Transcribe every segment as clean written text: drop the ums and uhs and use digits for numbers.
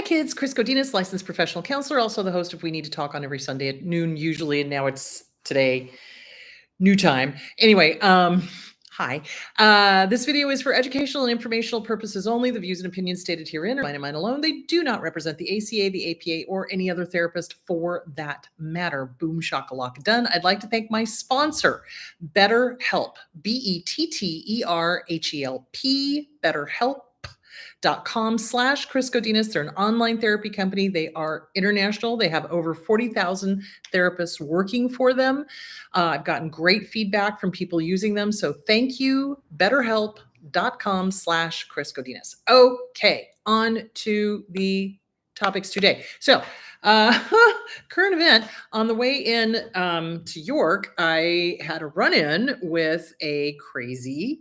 kids. Chris Godinez, licensed professional counselor, also the host of We Need to Talk on every Sunday at noon, usually, and now it's today, new time. Anyway, hi. This video is for educational and informational purposes only. The views and opinions stated herein are mine and mine alone. They do not represent the ACA, the APA, or any other therapist for that matter. Boom shakalaka done. I'd like to thank my sponsor, BetterHelp, BetterHelp, BetterHelp.com/Chris Godinez. They're an online therapy company. They are international. They have over 40,000 therapists working for them. I've gotten great feedback from people using them. So thank you, BetterHelp.com/Chris Godinez. Okay, on to the topics today. So current event, on the way in to York, I had a run-in with a crazy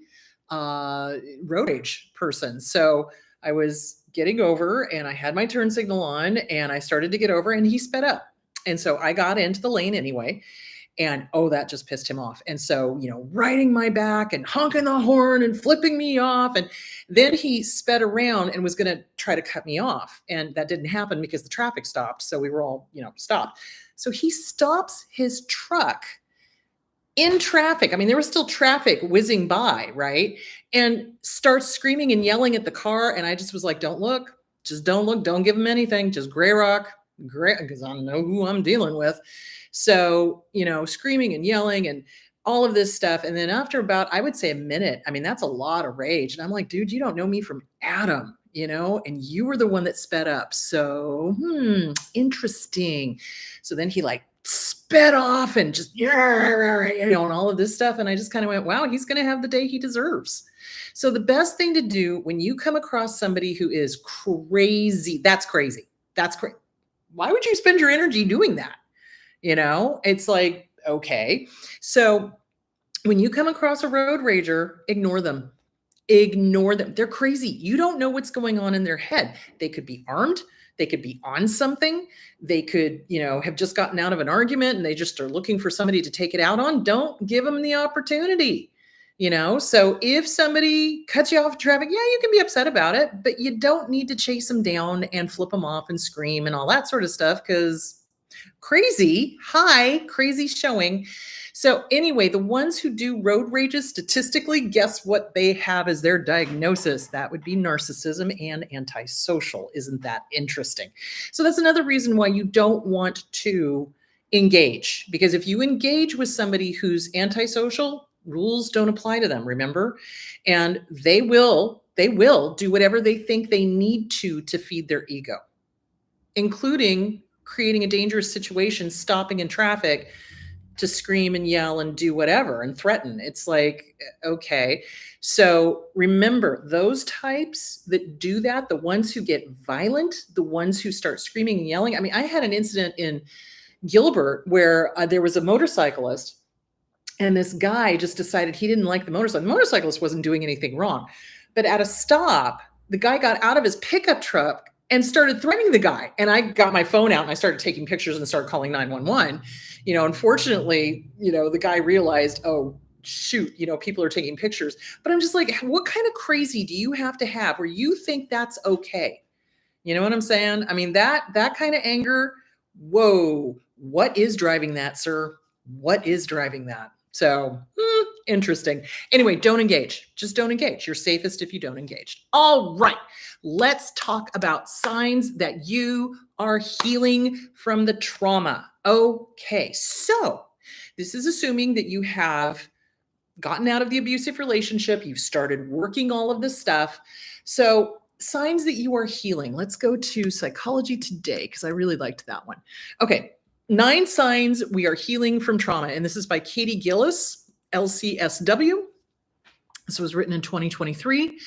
road rage person. So I was getting over and I had my turn signal on and I started to get over and he sped up. And so I got into the lane anyway. And that just pissed him off. And so, riding my back and honking the horn and flipping me off. And then he sped around and was going to try to cut me off. And that didn't happen because the traffic stopped. So we were all, stopped. So he stops his truck in traffic. I mean, there was still traffic whizzing by, right? And starts screaming and yelling at the car. And I just was like, don't look, just don't look, don't give him anything, just gray rock, because I don't know who I'm dealing with. So, screaming and yelling and all of this stuff. And then after about, I would say a minute, I mean, that's a lot of rage. And I'm like, dude, you don't know me from Adam, and you were the one that sped up. So, interesting. So then he sped off and just, and all of this stuff. And I just kind of went, wow, he's going to have the day he deserves. So the best thing to do when you come across somebody who is crazy, that's crazy. That's crazy. Why would you spend your energy doing that? It's like, okay. So when you come across a road rager, ignore them. Ignore them. They're crazy. You don't know what's going on in their head. They could be armed. They could be on something. They could, have just gotten out of an argument and they just are looking for somebody to take it out on. Don't give them the opportunity. So if somebody cuts you off in traffic, yeah, you can be upset about it, but you don't need to chase them down and flip them off and scream and all that sort of stuff because crazy showing. So anyway, the ones who do road rages, statistically, guess what they have as their diagnosis? That would be narcissism and antisocial. Isn't that interesting? So that's another reason why you don't want to engage, because if you engage with somebody who's antisocial, rules don't apply to them, remember? And they will do whatever they think they need to feed their ego, including creating a dangerous situation, stopping in traffic to scream and yell and do whatever and threaten. It's like, okay. So remember, those types that do that, the ones who get violent, the ones who start screaming and yelling. I mean, I had an incident in Gilbert where there was a motorcyclist and this guy just decided he didn't like the motorcycle. The motorcyclist wasn't doing anything wrong. But at a stop, the guy got out of his pickup truck and started threatening the guy. And I got my phone out and I started taking pictures and started calling 911. Unfortunately, the guy realized, oh, shoot, people are taking pictures. But I'm just like, what kind of crazy do you have to have where you think that's okay? You know what I'm saying? I mean, that kind of anger, whoa, what is driving that, sir? What is driving that? So interesting. Anyway, don't engage. Just don't engage. You're safest if you don't engage. All right. Let's talk about signs that you are healing from the trauma. Okay. So this is assuming that you have gotten out of the abusive relationship. You've started working all of this stuff. So signs that you are healing. Let's go to Psychology Today because I really liked that one. Okay. 9 signs we are healing from trauma. And this is by Katie Gillis, LCSW. This was written in 2023.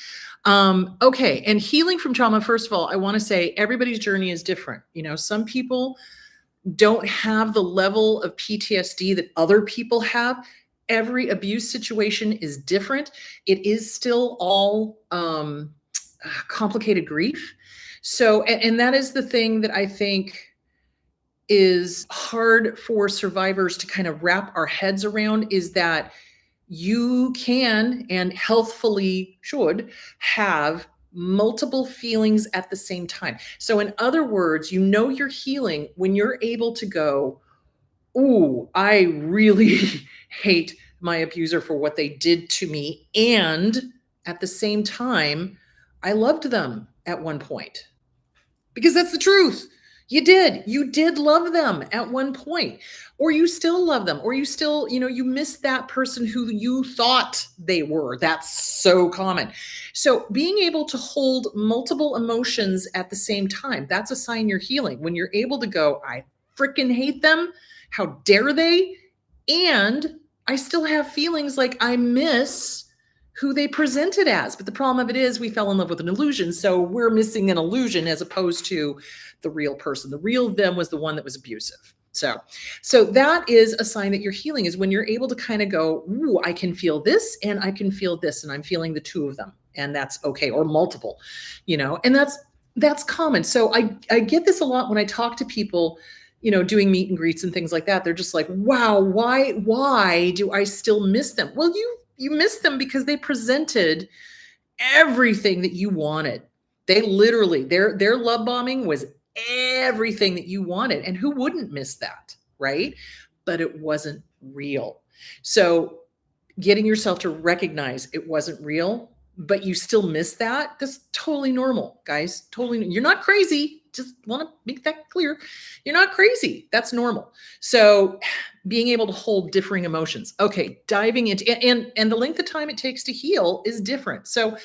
Okay. And healing from trauma, first of all, I want to say everybody's journey is different. Some people don't have the level of PTSD that other people have. Every abuse situation is different. It is still all complicated grief. So, and that is the thing that I think is hard for survivors to kind of wrap our heads around, is that you can and healthfully should have multiple feelings at the same time. So in other words, you know you're healing when you're able to go, ooh, I really hate my abuser for what they did to me. And at the same time, I loved them at one point. Because that's the truth. You did. You did love them at one point. Or you still love them. Or you still, you miss that person who you thought they were. That's so common. So being able to hold multiple emotions at the same time, that's a sign you're healing. When you're able to go, I freaking hate them. How dare they? And I still have feelings like I miss who they presented as. But the problem of it is we fell in love with an illusion. So we're missing an illusion as opposed to the real person. The real them was the one that was abusive. So that is a sign that you're healing, is when you're able to kind of go, ooh, I can feel this and I can feel this, and I'm feeling the two of them, and that's okay, or multiple, and that's common. So I get this a lot when I talk to people, doing meet and greets and things like that. They're just like, wow, why do I still miss them? Well, you miss them because they presented everything that you wanted. They literally, their love bombing was everything that you wanted. And who wouldn't miss that, right? But it wasn't real. So getting yourself to recognize it wasn't real, but you still miss that's totally normal, guys. Totally. You're not crazy. Just want to make that clear. You're not crazy. That's normal. So being able to hold differing emotions. Okay, diving into, and the length of time it takes to heal is different. So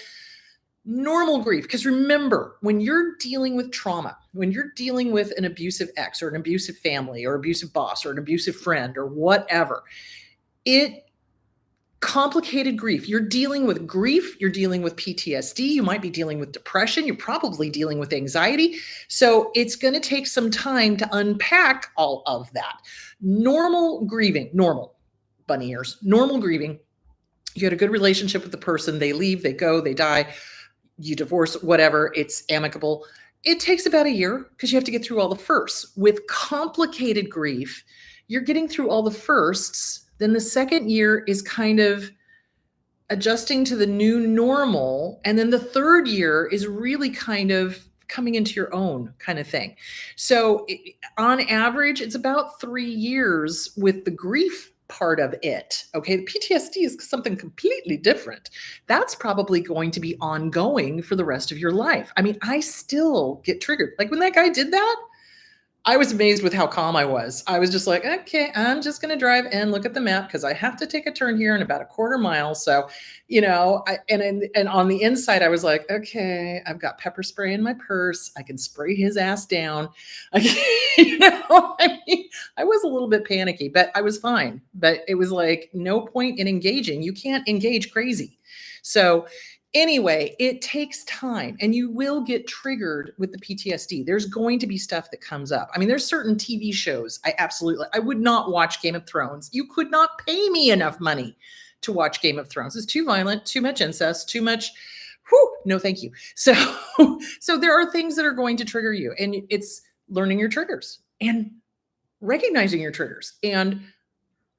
normal grief, because remember, when you're dealing with trauma, when you're dealing with an abusive ex or an abusive family or abusive boss or an abusive friend or whatever, complicated grief. You're dealing with grief. You're dealing with PTSD. You might be dealing with depression. You're probably dealing with anxiety. So it's going to take some time to unpack all of that. Normal grieving, normal, bunny ears, normal grieving. You had a good relationship with the person. They leave, they go, they die, you divorce, whatever. It's amicable. It takes about a year because you have to get through all the firsts. With complicated grief, you're getting through all the firsts. Then the second year is kind of adjusting to the new normal. And then the third year is really kind of coming into your own kind of thing. So on average, it's about 3 years with the grief part of it. Okay. The PTSD is something completely different. That's probably going to be ongoing for the rest of your life. I mean, I still get triggered. Like when that guy did that, I was amazed with how calm I was. I was just like, okay, I'm just going to drive and look at the map because I have to take a turn here in about a quarter mile. So, and on the inside, I was like, okay, I've got pepper spray in my purse. I can spray his ass down. I mean, I was a little bit panicky, but I was fine. But it was like, no point in engaging. You can't engage crazy. So anyway, it takes time, and you will get triggered with the PTSD. There's going to be stuff that comes up. I mean, there's certain TV shows I would not watch Game of Thrones. You could not pay me enough money to watch Game of Thrones. It's too violent, too much incest, too much. No, thank you. So there are things that are going to trigger you, and it's learning your triggers and recognizing your triggers and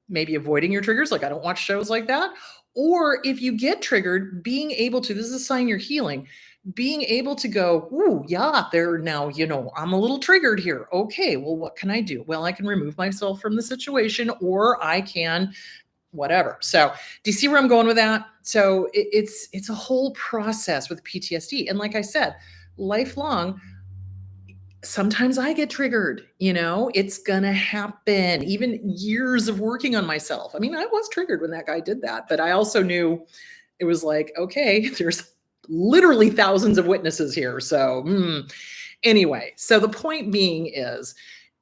maybe avoiding your triggers. Like I don't watch shows like that. Or if you get triggered, being able to, this is a sign you're healing, being able to go, ooh, yeah, there now, I'm a little triggered here. Okay, well, what can I do? Well, I can remove myself from the situation, or I can whatever. So do you see where I'm going with that? So it's a whole process with PTSD. And like I said, lifelong, sometimes I get triggered, it's gonna happen. Even years of working on myself. I mean, I was triggered when that guy did that, but I also knew it was like, okay, there's literally thousands of witnesses here. So anyway, so the point being is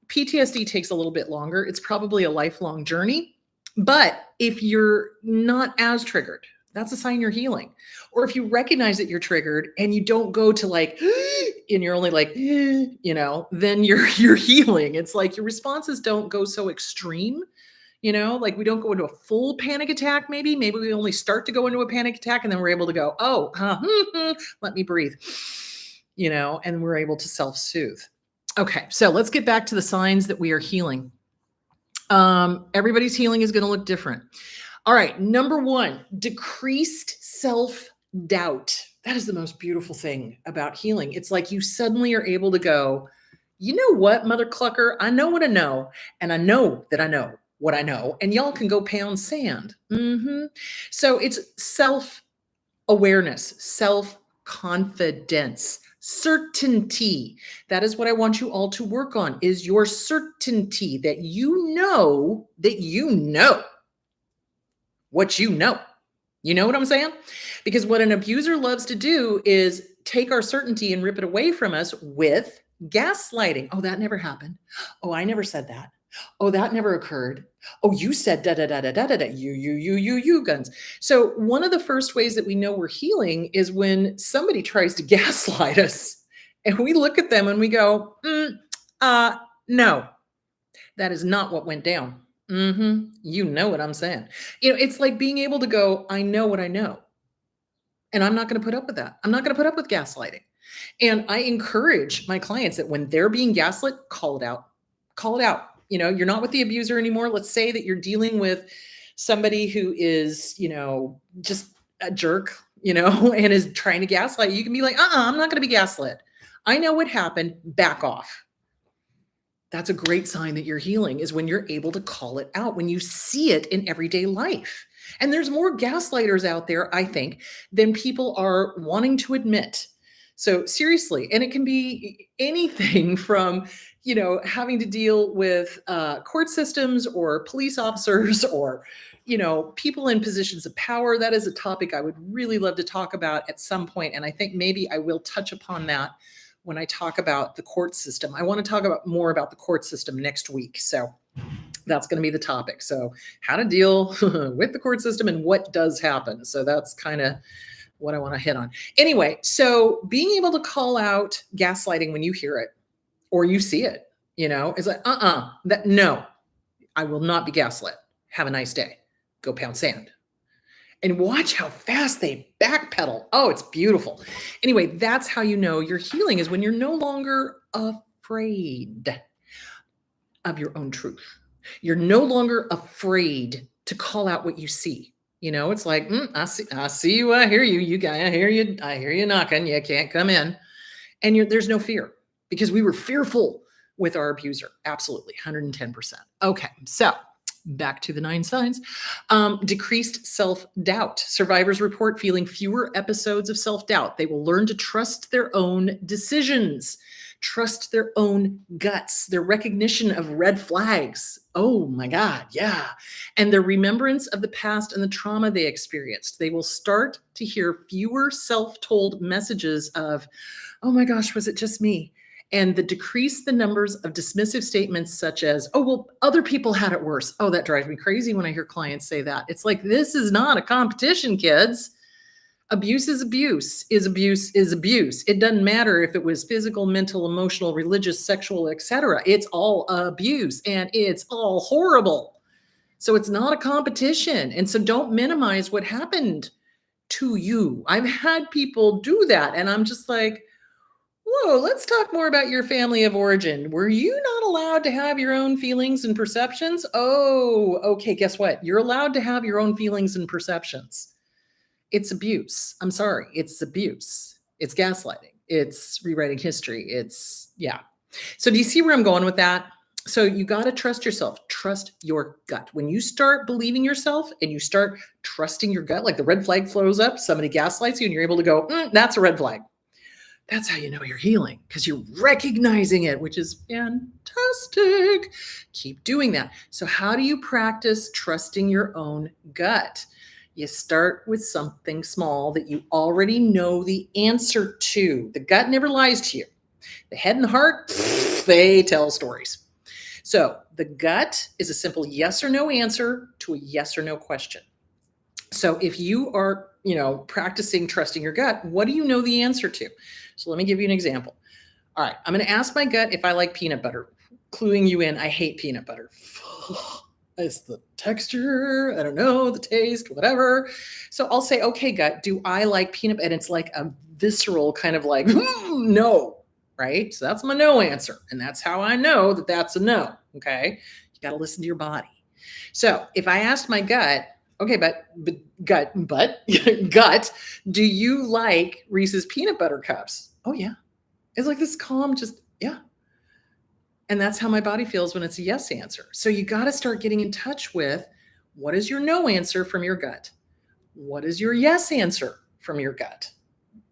PTSD takes a little bit longer. It's probably a lifelong journey, but if you're not as triggered, that's a sign you're healing. Or if you recognize that you're triggered and you don't go to like, and you're only like, then you're healing. It's like your responses don't go so extreme, like we don't go into a full panic attack. Maybe we only start to go into a panic attack and then we're able to go, let me breathe, and we're able to self-soothe. Okay. So let's get back to the signs that we are healing. Everybody's healing is going to look different. All right. Number 1, decreased self-doubt. That is the most beautiful thing about healing. It's like you suddenly are able to go, you know what, Mother Clucker? I know what I know, and I know that I know what I know, and y'all can go pound sand. So it's self awareness, self confidence, certainty. That is what I want you all to work on, is your certainty that you know what you know. You know what I'm saying? Because what an abuser loves to do is take our certainty and rip it away from us with gaslighting. Oh, that never happened. Oh, I never said that. Oh, that never occurred. Oh, you said da da da da da da da. You guns. So one of the first ways that we know we're healing is when somebody tries to gaslight us, and we look at them and we go, no, that is not what went down. You know what I'm saying. It's like being able to go, I know what I know. And I'm not going to put up with that. I'm not going to put up with gaslighting. And I encourage my clients that when they're being gaslit, call it out. Call it out. You're not with the abuser anymore. Let's say that you're dealing with somebody who is, just a jerk, and is trying to gaslight you. You can be like, I'm not going to be gaslit. I know what happened. Back off. That's a great sign that you're healing, is when you're able to call it out, when you see it in everyday life. And there's more gaslighters out there, I think, than people are wanting to admit. So seriously, and it can be anything from, having to deal with court systems or police officers or, people in positions of power. That is a topic I would really love to talk about at some point. And I think maybe I will touch upon that when I talk about the court system. I want to talk more about the court system next week. So that's going to be the topic. So how to deal with the court system and what does happen. So that's kind of what I want to hit on. Anyway, so being able to call out gaslighting when you hear it or you see it, is like, no, I will not be gaslit. Have a nice day. Go pound sand. And watch how fast they backpedal. Oh, it's beautiful. Anyway, that's how you know you're healing, is when you're no longer afraid of your own truth. You're no longer afraid to call out what you see. It's like, I see you, I hear you, I hear you knocking, you can't come in. And there's no fear, because we were fearful with our abuser. Absolutely, 110%. Okay, so back to the 9 signs. Decreased self-doubt. Survivors report feeling fewer episodes of self-doubt. They will learn to trust their own decisions, trust their own guts, their recognition of red flags. Oh my God, yeah. And their remembrance of the past and the trauma they experienced. They will start to hear fewer self-told messages of, oh my gosh, was it just me? And decrease the numbers of dismissive statements such as, oh, well, other people had it worse. Oh, that drives me crazy when I hear clients say that. It's like, this is not a competition, kids. Abuse is abuse, is abuse, is abuse. It doesn't matter if it was physical, mental, emotional, religious, sexual, etc. It's all abuse and it's all horrible. So it's not a competition. And so don't minimize what happened to you. I've had people do that, and I'm just like, whoa, let's talk more about your family of origin. Were you not allowed to have your own feelings and perceptions? Oh, okay, guess what? You're allowed to have your own feelings and perceptions. It's abuse. I'm sorry, it's abuse. It's gaslighting. It's rewriting history. Yeah. So do you see where I'm going with that? So you got to trust yourself. Trust your gut. When you start believing yourself and you start trusting your gut, like the red flag flows up, somebody gaslights you and you're able to go, that's a red flag. That's how you know you're healing, because you're recognizing it, which is fantastic. Keep doing that. So how do you practice trusting your own gut? You start with something small that you already know the answer to. The gut never lies to you. The head and the heart, they tell stories. So the gut is a simple yes or no answer to a yes or no question. So if you are, practicing trusting your gut, what do you know the answer to? So let me give you an example. All right, I'm going to ask my gut if I like peanut butter, cluing you in. I hate peanut butter. It's the texture, I don't know, the taste, whatever. So I'll say, okay, gut, do I like peanut butter? And it's like a visceral kind of like, no, right? So that's my no answer. And that's how I know that that's a no, okay? You got to listen to your body. So if I asked my gut, Okay, but gut, do you like Reese's peanut butter cups? Oh yeah. It's like this calm, just yeah. And that's how my body feels when it's a yes answer. So you got to start getting in touch with what is your no answer from your gut? What is your yes answer from your gut?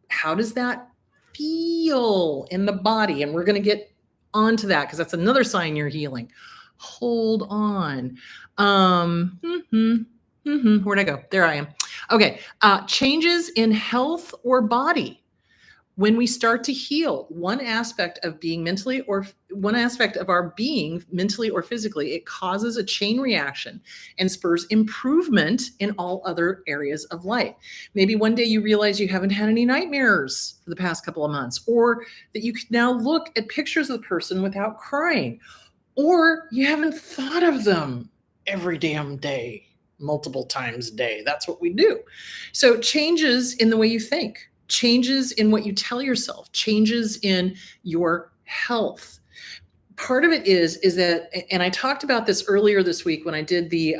How does that feel in the body? And we're going to get onto that because that's another sign you're healing. Hold on. Where'd I go? There I am. Okay. Changes in health or body. When we start to heal one aspect of being mentally or one aspect of our being mentally or physically, it causes a chain reaction and spurs improvement in all other areas of life. Maybe one day you realize you haven't had any nightmares for the past couple of months, or that you can now look at pictures of the person without crying, or you haven't thought of them every damn day, multiple times a day. That's what we do. So changes in the way you think, changes in what you tell yourself, changes in your health. Part of it is that, and I talked about this earlier this week when I did the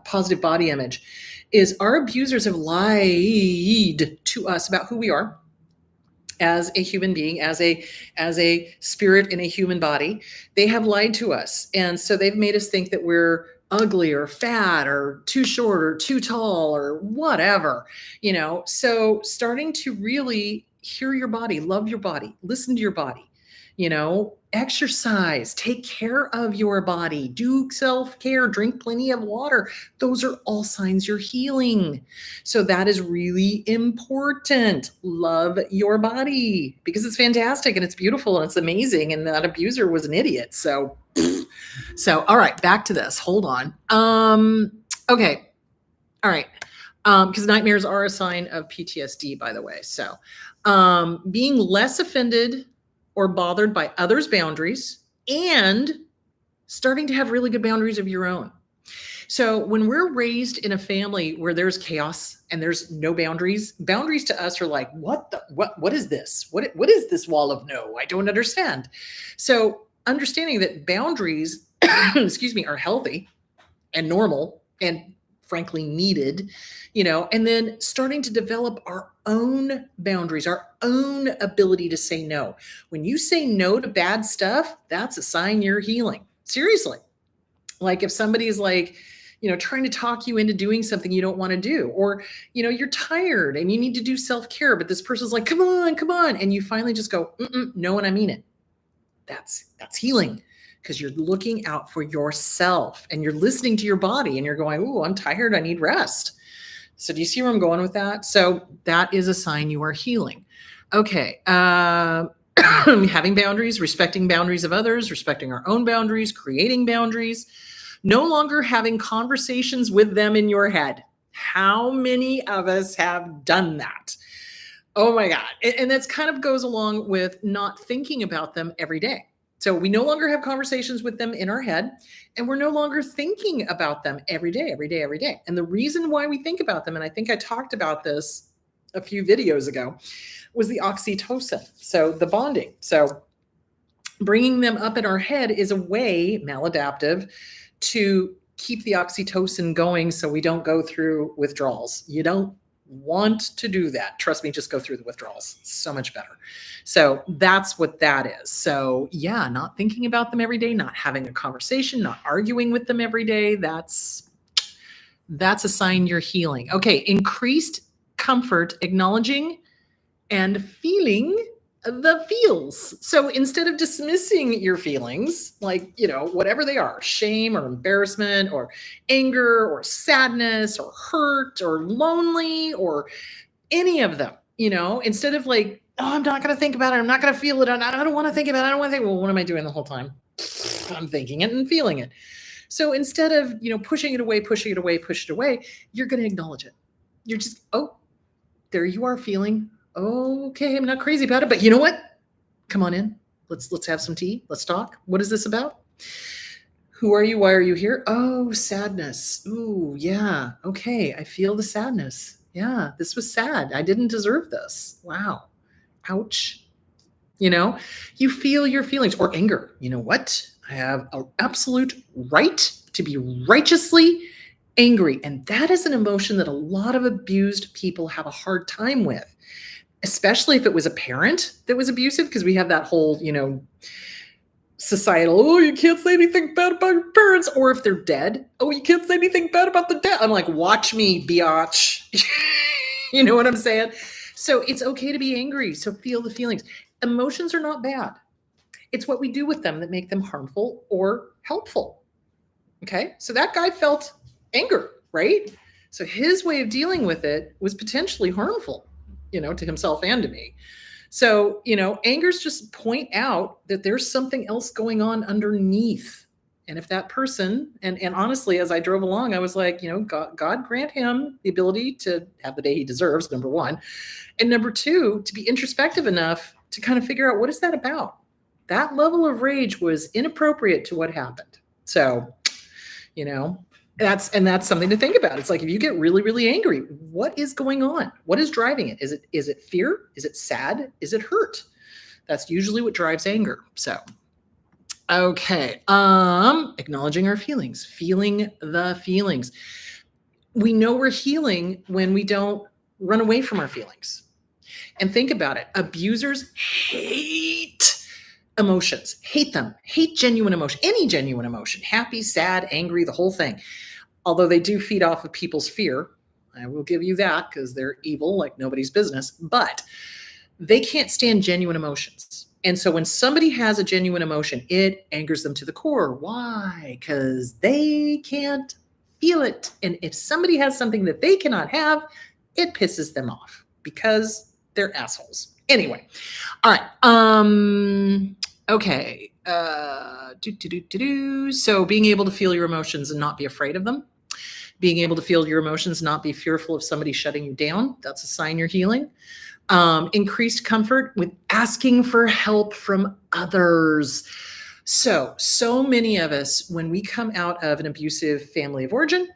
positive body image, is our abusers have lied to us about who we are as a human being, as a spirit in a human body. They have lied to us, and so they've made us think that we're ugly or fat or too short or too tall or whatever, so starting to really hear your body, love your body, listen to your body, exercise, take care of your body, do self-care, drink plenty of water. Those are all signs you're healing. So that is really important. Love your body because it's fantastic and it's beautiful and it's amazing. And that abuser was an idiot. So all right, back to this. Hold on. Okay. All right. Because nightmares are a sign of PTSD, by the way. So being less offended or bothered by others' boundaries and starting to have really good boundaries of your own. So when we're raised in a family where there's chaos and there's no boundaries, boundaries to us are like, what is this? What is this wall of no? I don't understand. So understanding that boundaries, excuse me, are healthy and normal and frankly needed, and then starting to develop our own boundaries, our own ability to say no. When you say no to bad stuff, that's a sign you're healing. Seriously. Like if somebody's like, trying to talk you into doing something you don't want to do, or, you're tired and you need to do self-care, but this person's like, come on. And you finally just go, no, and I mean it. That's healing. Because you're looking out for yourself and you're listening to your body and you're going, ooh, I'm tired. I need rest. So do you see where I'm going with that? So that is a sign you are healing. Okay. Having boundaries, respecting boundaries of others, respecting our own boundaries, creating boundaries, no longer having conversations with them in your head. How many of us have done that? Oh my God. And that's kind of goes along with not thinking about them every day. So we no longer have conversations with them in our head, and we're no longer thinking about them every day. And the reason why we think about them, and I think I talked about this a few videos ago, was the oxytocin. So the bonding. So bringing them up in our head is a way, maladaptive, to keep the oxytocin going so we don't go through withdrawals. You don't want to do that. Trust me, just go through the withdrawals. It's so much better. So that's what that is. So yeah, not thinking about them every day, not having a conversation, not arguing with them every day. That's a sign you're healing. Okay. Increased comfort, acknowledging and feeling the feels. So instead of dismissing your feelings, like, whatever they are, shame or embarrassment or anger or sadness or hurt or lonely or any of them, instead of like, oh, I'm not going to think about it. I'm not going to feel it. I don't want to think about it. I don't want to think, well, what am I doing the whole time? I'm thinking it and feeling it. So instead of, pushing it away, push it away, you're going to acknowledge it. You're just, oh, there you are feeling. Okay, I'm not crazy about it, but you know what? Come on in. Let's have some tea. Let's talk. What is this about? Who are you? Why are you here? Oh, sadness. Ooh, yeah. Okay, I feel the sadness. Yeah, this was sad. I didn't deserve this. Wow. Ouch. You feel your feelings or anger. You know what? I have an absolute right to be righteously Angry. And that is an emotion that a lot of abused people have a hard time with, especially if it was a parent that was abusive, because we have that whole, societal, oh, you can't say anything bad about your parents, or if they're dead, oh, you can't say anything bad about the dead. I'm like, watch me, biatch. You know what I'm saying? So it's okay to be angry. So feel the feelings. Emotions are not bad. It's what we do with them that make them harmful or helpful. Okay. So that guy felt anger, right? So his way of dealing with it was potentially harmful, to himself and to me. So, angers just point out that there's something else going on underneath. And if that person, and honestly, as I drove along, I was like, God grant him the ability to have the day he deserves, number one. And number two, to be introspective enough to kind of figure out, what is that about? That level of rage was inappropriate to what happened. So, that's something to think about. It's like, if you get really, really angry, what is going on? What is driving it? Is it fear? Is it sad? Is it hurt? That's usually what drives anger. So, okay. Acknowledging our feelings, feeling the feelings. We know we're healing when we don't run away from our feelings. And think about it. Abusers hate emotions, hate them, hate genuine emotion, any genuine emotion, happy, sad, angry, the whole thing. Although they do feed off of people's fear. I will give you that, because they're evil like nobody's business, but they can't stand genuine emotions. And so when somebody has a genuine emotion, it angers them to the core. Why? Because they can't feel it. And if somebody has something that they cannot have, it pisses them off because they're assholes. Anyway. All right. Okay. So being able to feel your emotions and not be afraid of them. Being able to feel your emotions, not be fearful of somebody shutting you down. That's a sign you're healing. Increased comfort with asking for help from others. So many of us, when we come out of an abusive family of origin,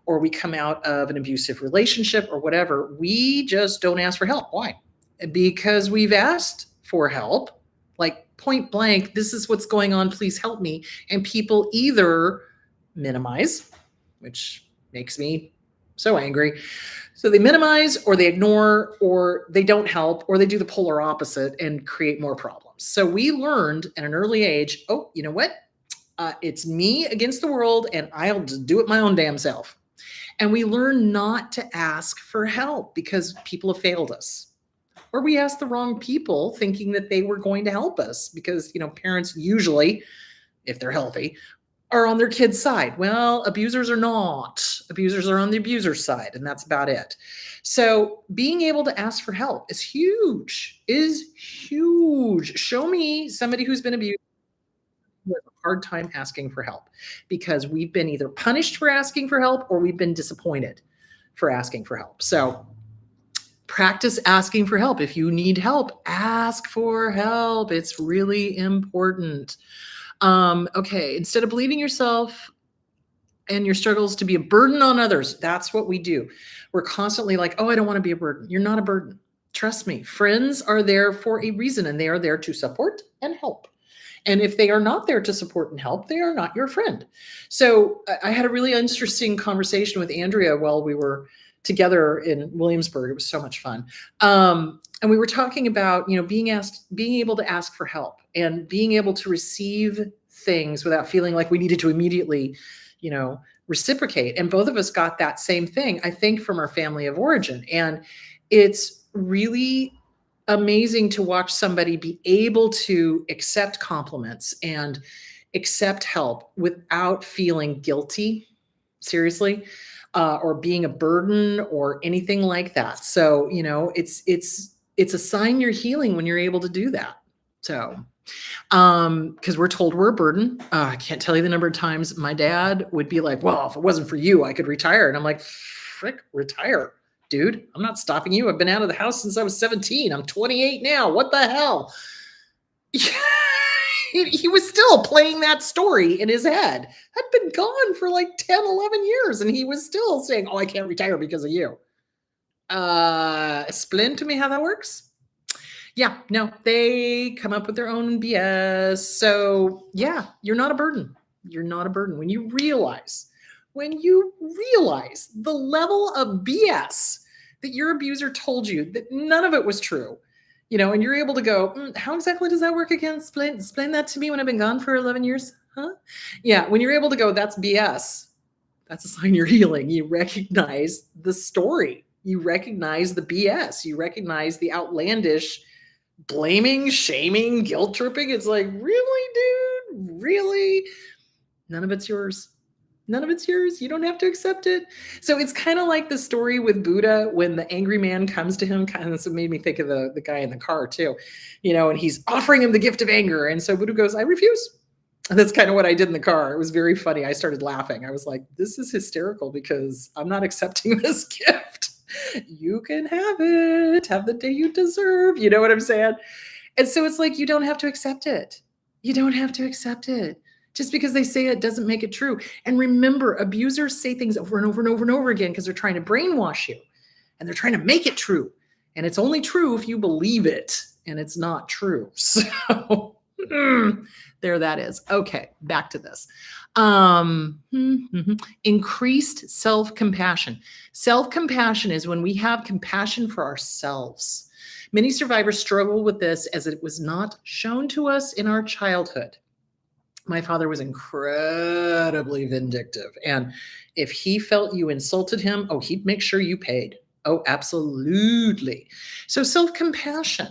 or we come out of an abusive relationship or whatever, we just don't ask for help. Why? Because we've asked for help, like point blank, this is what's going on, please help me. And people either minimize, which makes me so angry. So they minimize, or they ignore, or they don't help, or they do the polar opposite and create more problems. So we learned at an early age, oh, you know what? It's me against the world, and I'll just do it my own damn self. And we learn not to ask for help because people have failed us. Or we asked the wrong people thinking that they were going to help us, because, parents usually, if they're healthy, are on their kids' side. Well, abusers are not. Abusers are on the abuser's side, and that's about it. So being able to ask for help is huge. Show me somebody who's been abused with a hard time asking for help, because we've been either punished for asking for help, or we've been disappointed for asking for help. So practice asking for help. If you need help, ask for help. It's really important. Okay, instead of believing yourself and your struggles to be a burden on others, that's what we do. We're constantly like, oh, I don't want to be a burden. You're not a burden. Trust me, friends are there for a reason, and they are there to support and help. And if they are not there to support and help, they are not your friend. So I had a really interesting conversation with Andrea while we were together in Williamsburg. It was so much fun. And we were talking about, being able to ask for help, and being able to receive things without feeling like we needed to immediately, reciprocate. And both of us got that same thing, I think, from our family of origin. And it's really amazing to watch somebody be able to accept compliments and accept help without feeling guilty, seriously, or being a burden or anything like that. So, it's a sign you're healing when you're able to do that. So, because we're told we're a burden. I can't tell you the number of times my dad would be like, well, if it wasn't for you, I could retire. And I'm like, frick, retire, dude. I'm not stopping you. I've been out of the house since I was 17. I'm 28 now. What the hell? He was still playing that story in his head. I'd been gone for like 10, 11 years, and he was still saying, oh, I can't retire because of you. Explain to me how that works. Yeah, no, they come up with their own BS. So yeah, you're not a burden. You're not a burden. When you realize when you realize the level of BS that your abuser told you, that none of it was true, and you're able to go, how exactly does that work again? Explain that to me when I've been gone for 11 years. Huh? Yeah. When you're able to go, that's BS. That's a sign you're healing. You recognize the story. You recognize the BS. You recognize the outlandish blaming, shaming, guilt tripping. It's like, really, dude? Really? None of it's yours. None of it's yours. You don't have to accept it. So it's kind of like the story with Buddha when the angry man comes to him. Kind of, this made me think of the guy in the car too, and he's offering him the gift of anger. And so Buddha goes, I refuse. And that's kind of what I did in the car. It was very funny. I started laughing. I was like, this is hysterical because I'm not accepting this gift. You can have it. Have the day you deserve. You know what I'm saying? And so it's like, you don't have to accept it. You don't have to accept it. Just because they say it doesn't make it true. And remember, abusers say things over and over and over and over again because they're trying to brainwash you and they're trying to make it true. And it's only true if you believe it, and it's not true. So there that is. Okay, back to this. Increased self-compassion. Self-compassion is when we have compassion for ourselves. Many survivors struggle with this as it was not shown to us in our childhood. My father was incredibly vindictive. And if he felt you insulted him, he'd make sure you paid. Oh, absolutely. So self-compassion.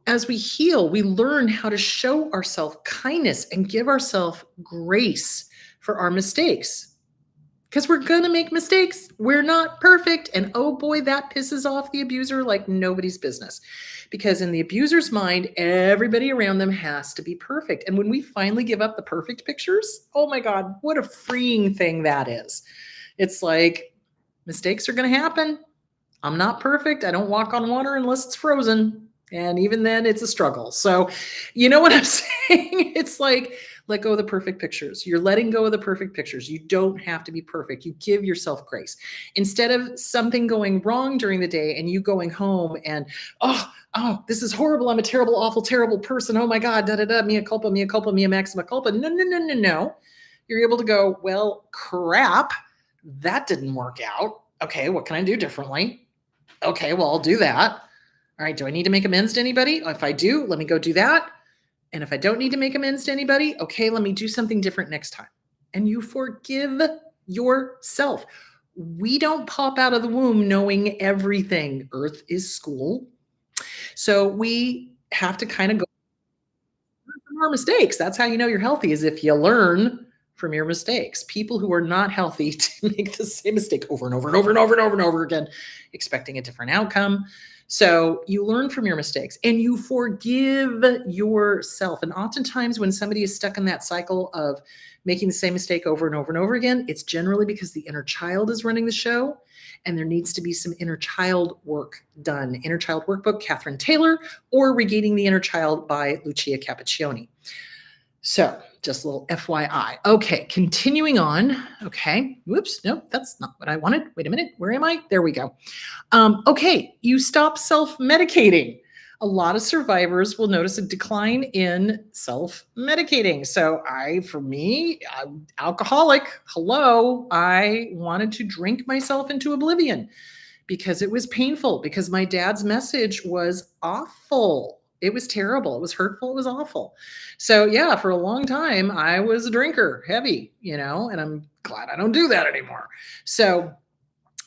As we heal, we learn how to show ourselves kindness and give ourselves grace for our mistakes. Because we're going to make mistakes. We're not perfect. And oh boy, that pisses off the abuser like nobody's business. Because in the abuser's mind, everybody around them has to be perfect. And when we finally give up the perfect pictures, oh my God, what a freeing thing that is. It's like, mistakes are going to happen. I'm not perfect. I don't walk on water unless it's frozen. And even then, it's a struggle. So you know what I'm saying? It's like, let go of the perfect pictures. You're letting go of the perfect pictures. You don't have to be perfect. You give yourself grace. Instead of something going wrong during the day and you going home and, oh, this is horrible. I'm a terrible, awful, terrible person. Oh my God, mea culpa, mea maxima culpa. No. You're able to go, well, crap, that didn't work out. Okay, what can I do differently? Okay, well, I'll do that. All right, do I need to make amends to anybody? If I do, let me go do that. And if I don't need to make amends to anybody, okay, let me do something different next time. And you forgive yourself. We don't pop out of the womb knowing everything. Earth is school. So we have to kind of go from our mistakes. That's how you know you're healthy, is if you learn from your mistakes. People who are not healthy to make the same mistake over and over and over and over and over and over again, expecting a different outcome. So you learn from your mistakes and you forgive yourself. And oftentimes when somebody is stuck in that cycle of making the same mistake over and over and over again, it's generally because the inner child is running the show and there needs to be some inner child work done. Inner Child Workbook, Catherine Taylor, or Regaining the Inner Child by Lucia Cappuccioni. So just a little FYI. Okay, continuing on. Okay, whoops, nope, that's not what I wanted. Wait a minute, where am I? There we go. Okay, you stop self-medicating. A lot of survivors will notice a decline in self-medicating. So I'm alcoholic. Hello, I wanted to drink myself into oblivion because it was painful, because my dad's message was awful. It was terrible. It was hurtful. It was awful. So yeah, for a long time, I was a drinker, heavy, and I'm glad I don't do that anymore. So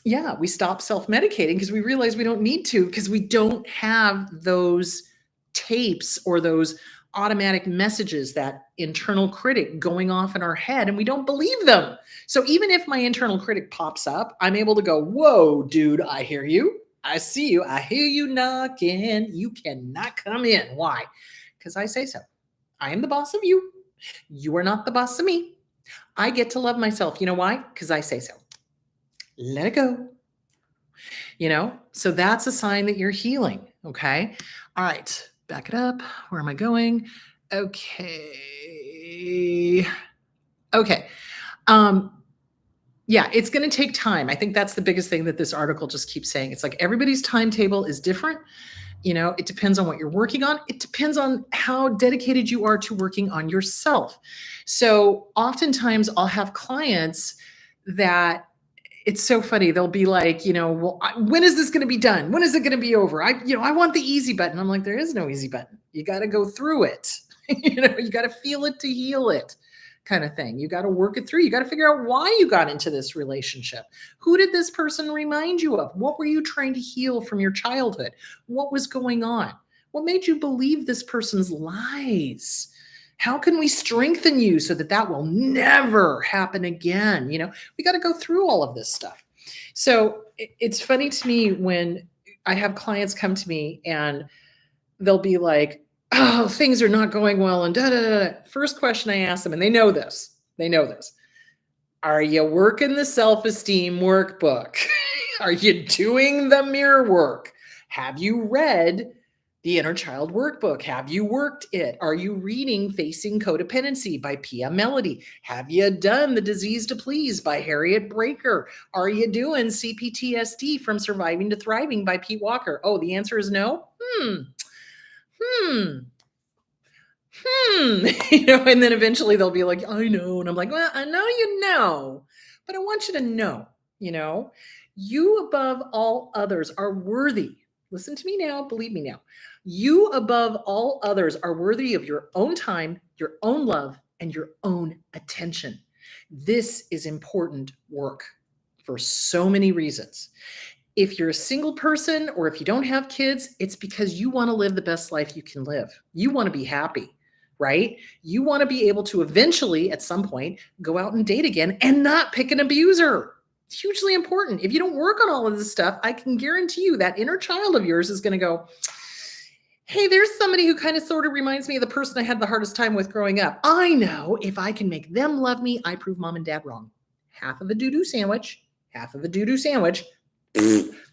yeah, we stopped self-medicating because we realized we don't need to, because we don't have those tapes or those automatic messages, that internal critic going off in our head, and we don't believe them. So even if my internal critic pops up, I'm able to go, whoa, dude, I hear you. I see you. I hear you knocking. You cannot come in. Why? Because I say so. I am the boss of you. You are not the boss of me. I get to love myself. You know why? Because I say so. Let it go. So that's a sign that you're healing. Okay. All right. Back it up. Where am I going? Okay. Yeah, it's going to take time. I think that's the biggest thing that this article just keeps saying. It's like everybody's timetable is different. It depends on what you're working on. It depends on how dedicated you are to working on yourself. So oftentimes I'll have clients that it's so funny. They'll be like, well, when is this going to be done? When is it going to be over? I want the easy button. I'm like, there is no easy button. You got to go through it. You got to feel it to heal it, kind of thing. You got to work it through. You got to figure out why you got into this relationship. Who did this person remind you of? What were you trying to heal from your childhood? What was going on? What made you believe this person's lies? How can we strengthen you so that will never happen again? We got to go through all of this stuff. So it's funny to me when I have clients come to me and they'll be like, oh, things are not going well. And da, da, da. First question I ask them, and they know this. Are you working the self-esteem workbook? Are you doing the mirror work? Have you read the Inner Child Workbook? Have you worked it? Are you reading Facing Codependency by Pia Mellody? Have you done The Disease to Please by Harriet Breaker? Are you doing CPTSD From Surviving to Thriving by Pete Walker? Oh, the answer is no? And then eventually they'll be like, I know. And I'm like, well, I know you know, but I want you to know, you above all others are worthy. Listen to me now. Believe me now. You above all others are worthy of your own time, your own love, and your own attention. This is important work for so many reasons. If you're a single person or if you don't have kids, it's because you want to live the best life you can live. You want to be happy, right? You want to be able to eventually, at some point, go out and date again and not pick an abuser. It's hugely important. If you don't work on all of this stuff, I can guarantee you that inner child of yours is going to go, hey, there's somebody who kind of sort of reminds me of the person I had the hardest time with growing up. I know if I can make them love me, I prove mom and dad wrong. Half of a doo-doo sandwich,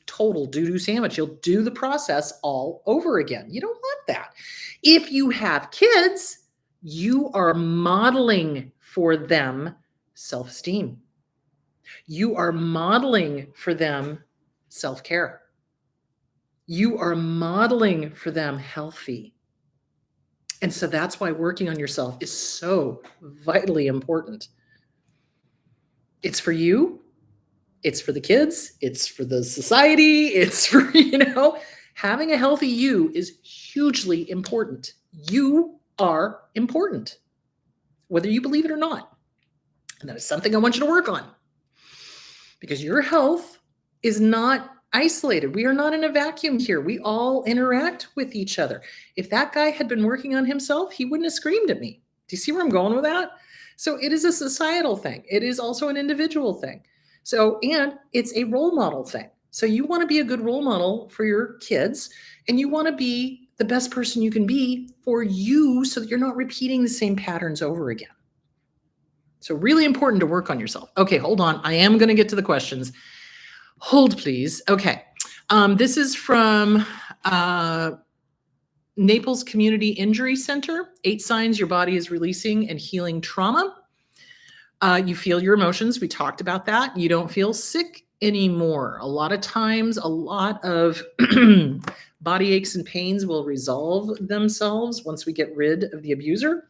total doo-doo sandwich. You'll do the process all over again. You don't want that. If you have kids, you are modeling for them self-esteem. You are modeling for them self-care. You are modeling for them healthy. And so that's why working on yourself is so vitally important. It's for you. It's for the kids. It's for the society. It's for, having a healthy you is hugely important. You are important, whether you believe it or not. And that is something I want you to work on, because your health is not isolated. We are not in a vacuum here. We all interact with each other. If that guy had been working on himself, he wouldn't have screamed at me. Do you see where I'm going with that? So it is a societal thing. It is also an individual thing. So, and it's a role model thing. So you want to be a good role model for your kids, and you want to be the best person you can be for you so that you're not repeating the same patterns over again. So really important to work on yourself. Okay, hold on. I am going to get to the questions. Hold, please. Okay. This is from Naples Community Injury Center. 8 signs your body is releasing and healing trauma. You feel your emotions. We talked about that. You don't feel sick anymore. A lot of times, a lot of body aches and pains will resolve themselves once we get rid of the abuser.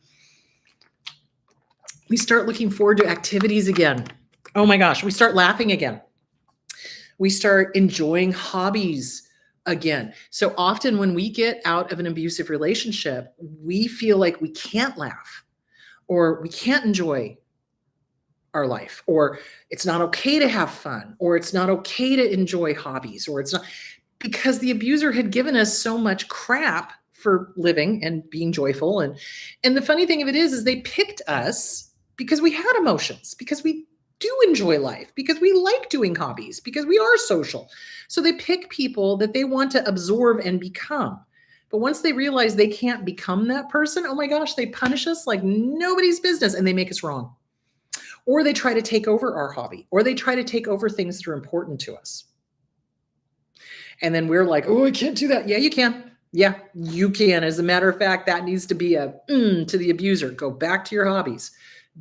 We start looking forward to activities again. Oh my gosh, we start laughing again. We start enjoying hobbies again. So often when we get out of an abusive relationship, we feel like we can't laugh, or we can't enjoy our life, or it's not okay to have fun, or it's not okay to enjoy hobbies, or it's not, because the abuser had given us so much crap for living and being joyful. And the funny thing of it is they picked us because we had emotions, because we do enjoy life, because we like doing hobbies, because we are social. So they pick people that they want to absorb and become. But once they realize they can't become that person, oh my gosh, they punish us like nobody's business, and they make us wrong. Or they try to take over our hobby, or they try to take over things that are important to us. And then we're like, oh, I can't do that. Yeah, you can. Yeah, you can. As a matter of fact, that needs to be a to the abuser. Go back to your hobbies.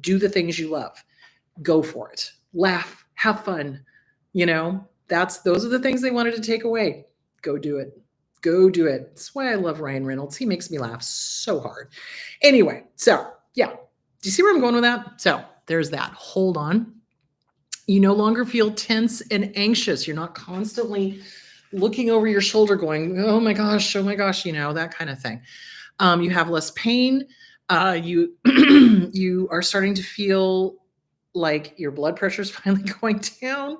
Do the things you love. Go for it. Laugh. Have fun. Those are the things they wanted to take away. Go do it. Go do it. That's why I love Ryan Reynolds. He makes me laugh so hard. Anyway, so yeah. Do you see where I'm going with that? So there's that. Hold on. You no longer feel tense and anxious. You're not constantly looking over your shoulder going, oh my gosh, that kind of thing. You have less pain. You you are starting to feel like your blood pressure is finally going down.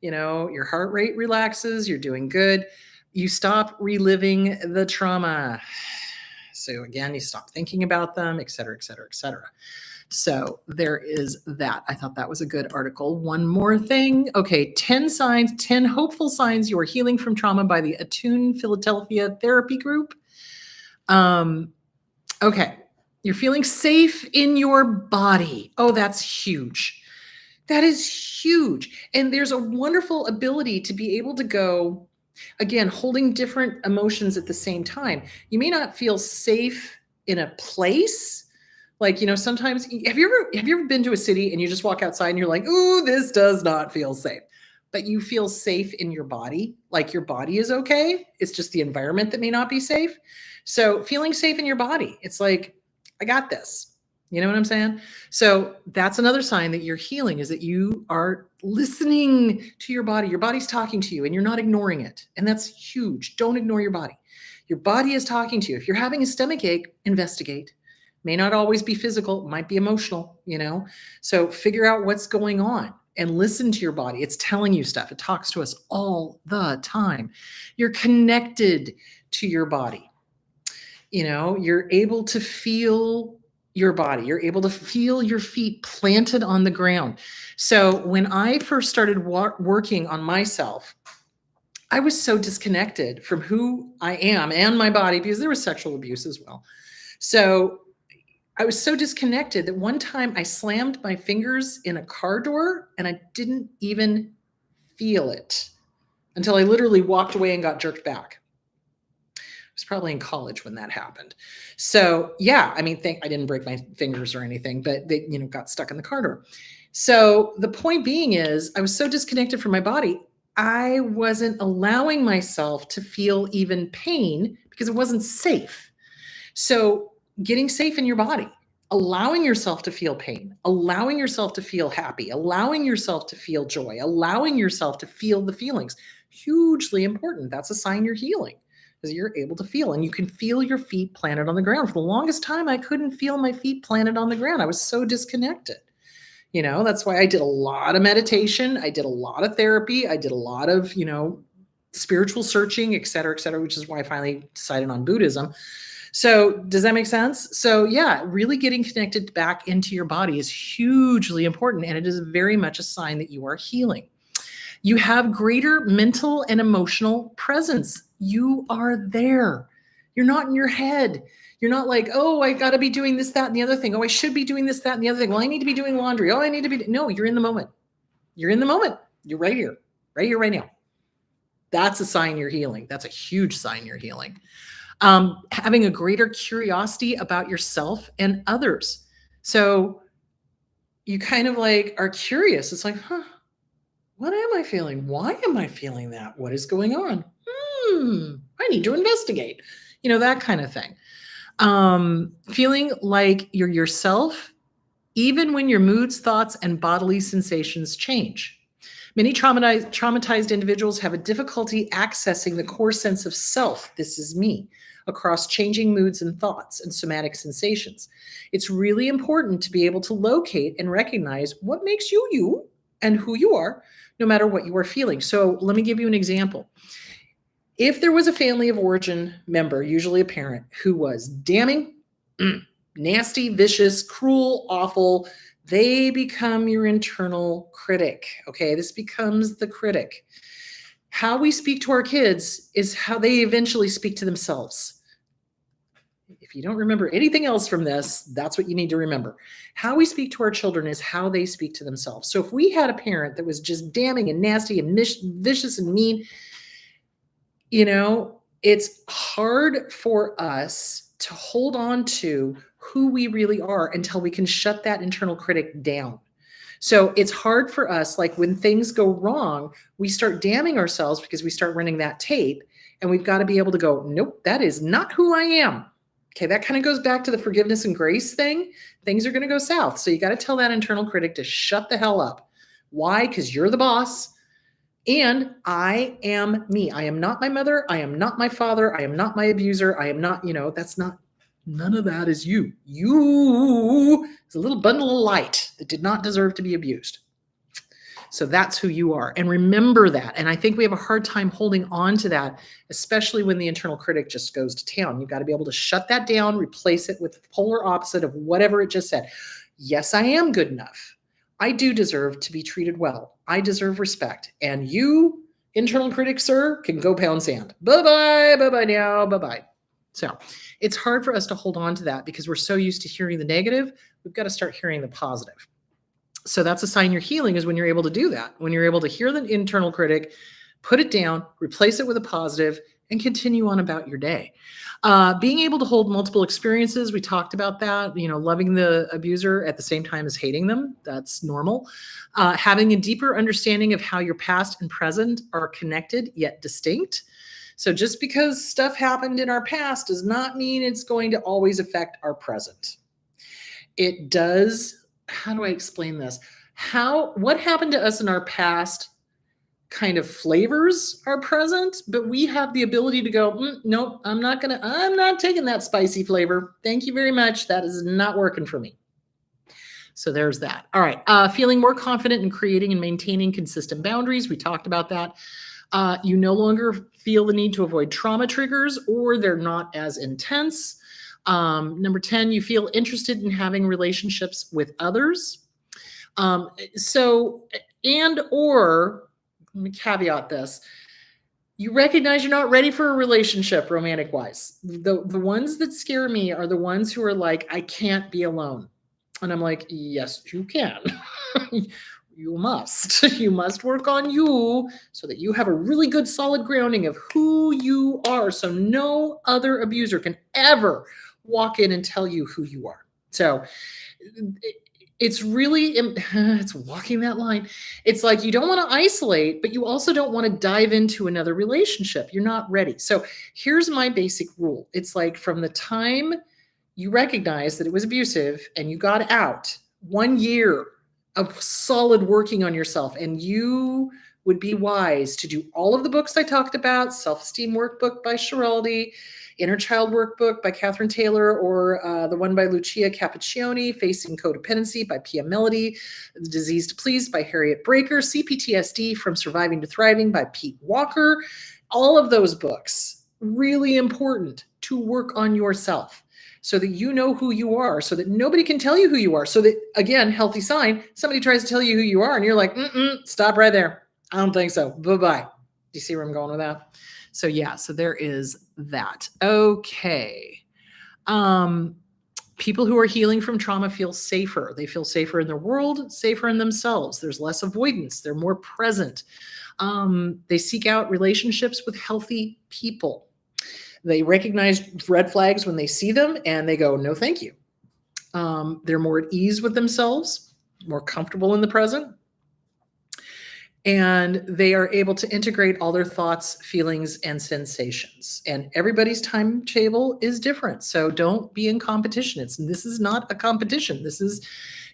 Your heart rate relaxes. You're doing good. You stop reliving the trauma. So again, you stop thinking about them, et cetera, et cetera, et cetera. So there is that. I thought that was a good article. One more thing. Okay, 10 hopeful signs you are healing from trauma by the Attune Philadelphia Therapy Group. Okay, you're feeling safe in your body. Oh, that's huge. That is huge. And there's a wonderful ability to be able to go, again, holding different emotions at the same time. You may not feel safe in a place. Like, sometimes have you ever been to a city and you just walk outside and you're like, ooh, this does not feel safe. But you feel safe in your body, like your body is okay. It's just the environment that may not be safe. So feeling safe in your body, it's like, I got this. You know what I'm saying? So that's another sign that you're healing, is that you are listening to your body. Your body's talking to you and you're not ignoring it. And that's huge. Don't ignore your body. Your body is talking to you. If you're having a stomach ache, investigate. May not always be physical, might be emotional, So figure out what's going on and listen to your body. It's telling you stuff. It talks to us all the time. You're connected to your body. You're able to feel your body. You're able to feel your feet planted on the ground. So when I first started working on myself, I was so disconnected from who I am and my body, because there was sexual abuse as well. So I was so disconnected that one time I slammed my fingers in a car door and I didn't even feel it until I literally walked away and got jerked back. I was probably in college when that happened. So yeah, I didn't break my fingers or anything, but they, got stuck in the car door. So the point being is, I was so disconnected from my body, I wasn't allowing myself to feel even pain because it wasn't safe. So getting safe in your body, allowing yourself to feel pain, allowing yourself to feel happy, allowing yourself to feel joy, allowing yourself to feel the feelings, hugely important. That's a sign you're healing, because you're able to feel, and you can feel your feet planted on the ground. For the longest time, I couldn't feel my feet planted on the ground. I was so disconnected. That's why I did a lot of meditation. I did a lot of therapy. I did a lot of, spiritual searching, et cetera, which is why I finally decided on Buddhism. So does that make sense? So yeah, really getting connected back into your body is hugely important. And it is very much a sign that you are healing. You have greater mental and emotional presence. You are there. You're not in your head. You're not like, oh, I got to be doing this, that, and the other thing. Oh, I should be doing this, that, and the other thing. Well, I need to be doing laundry. Oh, I need to be. No, you're in the moment. You're in the moment. You're right here, right now. That's a sign you're healing. That's a huge sign you're healing. Having a greater curiosity about yourself and others. So you kind of are curious. It's like, what am I feeling? Why am I feeling that? What is going on? I need to investigate, that kind of thing. Feeling like you're yourself, even when your moods, thoughts, and bodily sensations change. Many traumatized individuals have a difficulty accessing the core sense of self, this is me, across changing moods and thoughts and somatic sensations. It's really important to be able to locate and recognize what makes you you and who you are, no matter what you are feeling. So let me give you an example. If there was a family of origin member, usually a parent, who was damning, nasty, vicious, cruel, awful, they become your internal critic. Okay, this becomes the critic. How we speak to our kids is how they eventually speak to themselves. If you don't remember anything else from this, that's what you need to remember. How we speak to our children is how they speak to themselves. So if we had a parent that was just damning and nasty and vicious and mean, it's hard for us to hold on to who we really are until we can shut that internal critic down. So it's hard for us, like when things go wrong, we start damning ourselves because we start running that tape. And we've got to be able to go, nope, that is not who I am. Okay, that kind of goes back to the forgiveness and grace thing. Things are going to go south. So you got to tell that internal critic to shut the hell up. Why? Because you're the boss. And I am me. I am not my mother. I am not my father. I am not my abuser. I am not, that's not, none of that is you. You is a little bundle of light that did not deserve to be abused. So that's who you are. And remember that. And I think we have a hard time holding on to that, especially when the internal critic just goes to town. You've got to be able to shut that down, replace it with the polar opposite of whatever it just said. Yes, I am good enough. I do deserve to be treated well. I deserve respect. And you, internal critic, sir, can go pound sand. Bye-bye, bye-bye now, bye-bye. So it's hard for us to hold on to that because we're so used to hearing the negative. We've got to start hearing the positive. So that's a sign you're healing, is when you're able to do that, when you're able to hear the internal critic, put it down, replace it with a positive, and continue on about your day. Being able to hold multiple experiences, we talked about that, loving the abuser at the same time as hating them. That's normal. Having a deeper understanding of how your past and present are connected yet distinct. So just because stuff happened in our past does not mean it's going to always affect our present. It does. How do I explain this? What happened to us in our past kind of flavors our present, but we have the ability to go, nope, I'm not taking that spicy flavor. Thank you very much. That is not working for me. So there's that. All right. Feeling more confident in creating and maintaining consistent boundaries. We talked about that. You no longer feel the need to avoid trauma triggers, or they're not as intense. Number 10, you feel interested in having relationships with others. Let me caveat this. You recognize you're not ready for a relationship romantic wise. The ones that scare me are the ones who are like, I can't be alone. And I'm like, yes, you can. You must. You must work on you so that you have a really good solid grounding of who you are. So no other abuser can ever walk in and tell you who you are. So it's walking that line. It's like you don't want to isolate, but you also don't want to dive into another relationship. You're not ready. So here's my basic rule. It's like from the time you recognize that it was abusive and you got out, 1 year of solid working on yourself, and you would be wise to do all of the books I talked about, Self-Esteem Workbook by Schiraldi, Inner Child Workbook by Catherine Taylor, or the one by Lucia Cappuccioni, Facing Codependency by Pia Melody, The Disease to Please by Harriet Breaker, CPTSD From Surviving to Thriving by Pete Walker. All of those books, really important to work on yourself, so that you know who you are, so that nobody can tell you who you are. So that, again, healthy sign, somebody tries to tell you who you are and you're like, stop right there. I don't think so. Bye-bye. Do you see where I'm going with that? So yeah, so there is that. Okay. People who are healing from trauma feel safer. They feel safer in their world, safer in themselves. There's less avoidance. They're more present. They seek out relationships with healthy people. They recognize red flags when they see them and they go, no, thank you. They're more at ease with themselves, more comfortable in the present. And they are able to integrate all their thoughts, feelings, and sensations. And everybody's timetable is different. So don't be in competition. This is not a competition. This is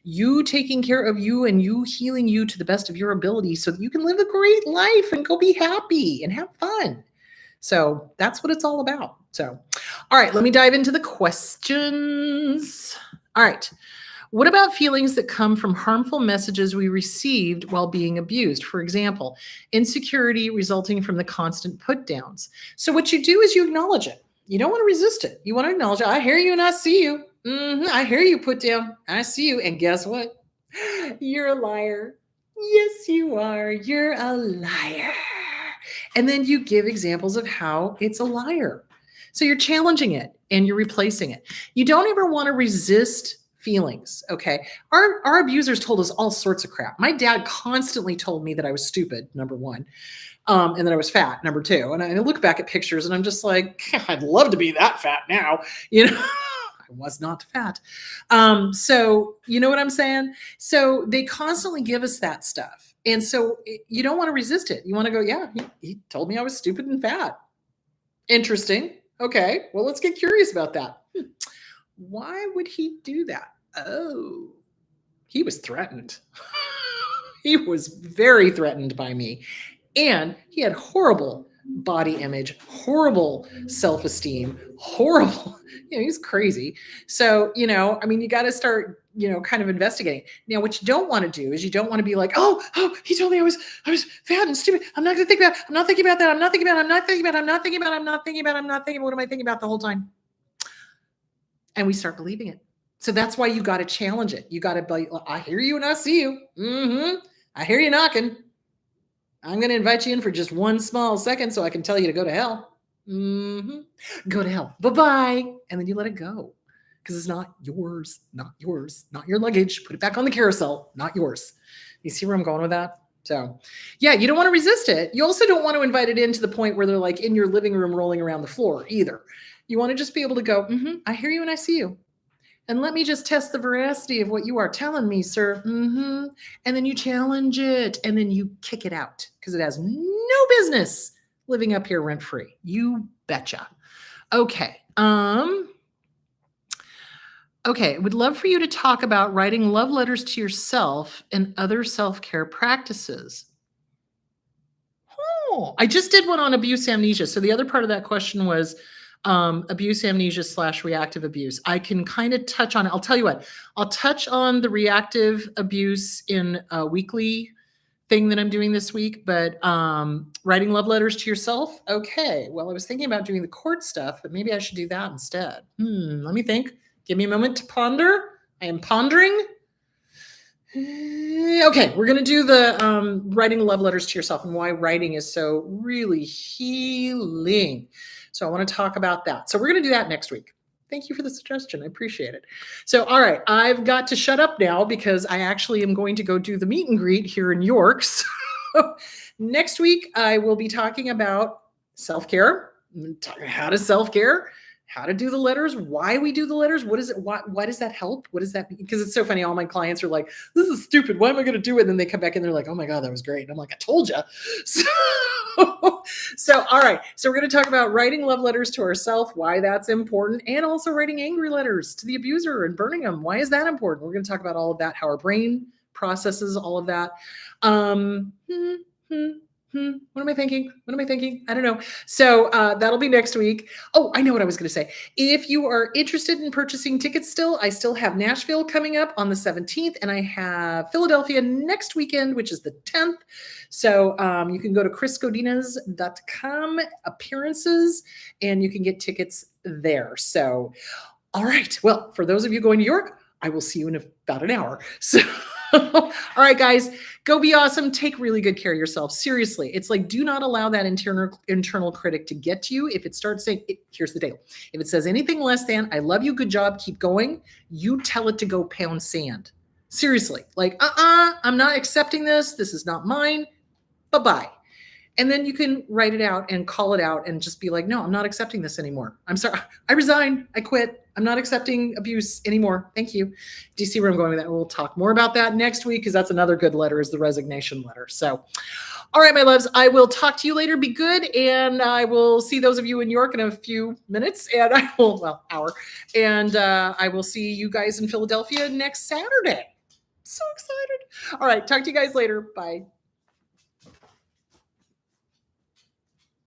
you taking care of you and you healing you to the best of your ability so that you can live a great life and go be happy and have fun. So that's what it's all about. So, all right, let me dive into the questions. All right. What about feelings that come from harmful messages we received while being abused? For example, insecurity resulting from the constant put downs. So what you do is you acknowledge it. You don't want to resist it. You want to acknowledge it. I hear you and I see you. I hear you put down. I see you. And guess what? You're a liar. Yes, you are. You're a liar. And then you give examples of how it's a liar. So you're challenging it and you're replacing it. You don't ever want to resist feelings. Okay. Our abusers told us all sorts of crap. My dad constantly told me that I was stupid, number one. And that I was fat, number two. And I look back at pictures and I'm just like, I'd love to be that fat now. I was not fat. So you know what I'm saying? So they constantly give us that stuff. And so you don't want to resist it. You want to go, yeah, he told me I was stupid and fat. Interesting. Okay. Well, let's get curious about that. Why would he do that? Oh, he was threatened. He was very threatened by me. And he had horrible body image, horrible self esteem, horrible. He's crazy. So, I mean, you got to start, kind of investigating. Now, what you don't want to do is you don't want to be like, oh, he told me I was fat and stupid. I'm not going to think about, I'm not thinking about that. I'm not thinking about, I'm not thinking about, I'm not thinking about, I'm not thinking about, I'm not thinking, what am I thinking about the whole time? And we start believing it. So that's why you got to challenge it. You got to be, I hear you and I see you. I hear you knocking. I'm going to invite you in for just one small second so I can tell you to go to hell. Go to hell. Bye-bye. And then you let it go because it's not yours, not your luggage. Put it back on the carousel, not yours. You see where I'm going with that? So yeah, you don't want to resist it. You also don't want to invite it in to the point where they're like in your living room rolling around the floor either. You want to just be able to go, I hear you and I see you. And let me just test the veracity of what you are telling me, sir. And then you challenge it and then you kick it out because it has no business living up here rent free. You betcha. Okay. Okay. I would love for you to talk about writing love letters to yourself and other self-care practices. Oh, I just did one on abuse amnesia. So the other part of that question was abuse amnesia / reactive abuse. I can kind of touch on it. I'll tell you what, I'll touch on the reactive abuse in a weekly thing that I'm doing this week, but writing love letters to yourself. Okay. Well, I was thinking about doing the court stuff, but maybe I should do that instead. Let me think. Give me a moment to ponder. I am pondering. Okay, we're going to do the writing love letters to yourself and why writing is so really healing. So I want to talk about that. So we're going to do that next week. Thank you for the suggestion. I appreciate it. So, all right, I've got to shut up now because I actually am going to go do the meet and greet here in York. So next week, I will be talking about self-care, how to self-care, how to do the letters, why we do the letters. What is it? Why does that help? What does that mean? Because it's so funny. All my clients are like, this is stupid. Why am I going to do it? And then they come back and they're like, oh my God, that was great. And I'm like, I told you. So, all right. So we're going to talk about writing love letters to ourselves, why that's important, and also writing angry letters to the abuser and burning them. Why is that important? We're going to talk about all of that, how our brain processes all of that. What am I thinking? I don't know. So that'll be next week. Oh, I know what I was going to say. If you are interested in purchasing tickets still, I still have Nashville coming up on the 17th, and I have Philadelphia next weekend, which is the 10th. So you can go to chrisgodinas.com, appearances, and you can get tickets there. So, all right. Well, for those of you going to York, I will see you in about an hour. So, all right, guys, go be awesome. Take really good care of yourself. Seriously. It's like, do not allow that internal critic to get to you. If it starts saying, here's the deal. If it says anything less than, I love you, good job, keep going, you tell it to go pound sand. Seriously. Like, I'm not accepting this. This is not mine. Bye-bye. And then you can write it out and call it out and just be like, no, I'm not accepting this anymore. I'm sorry. I resign. I quit. I'm not accepting abuse anymore. Thank you. Do you see where I'm going with that? We'll talk more about that next week because that's another good letter is the resignation letter. So, all right, my loves, I will talk to you later. Be good. And I will see those of you in York in a few minutes and hour. And I will see you guys in Philadelphia next Saturday. So excited. All right. Talk to you guys later. Bye.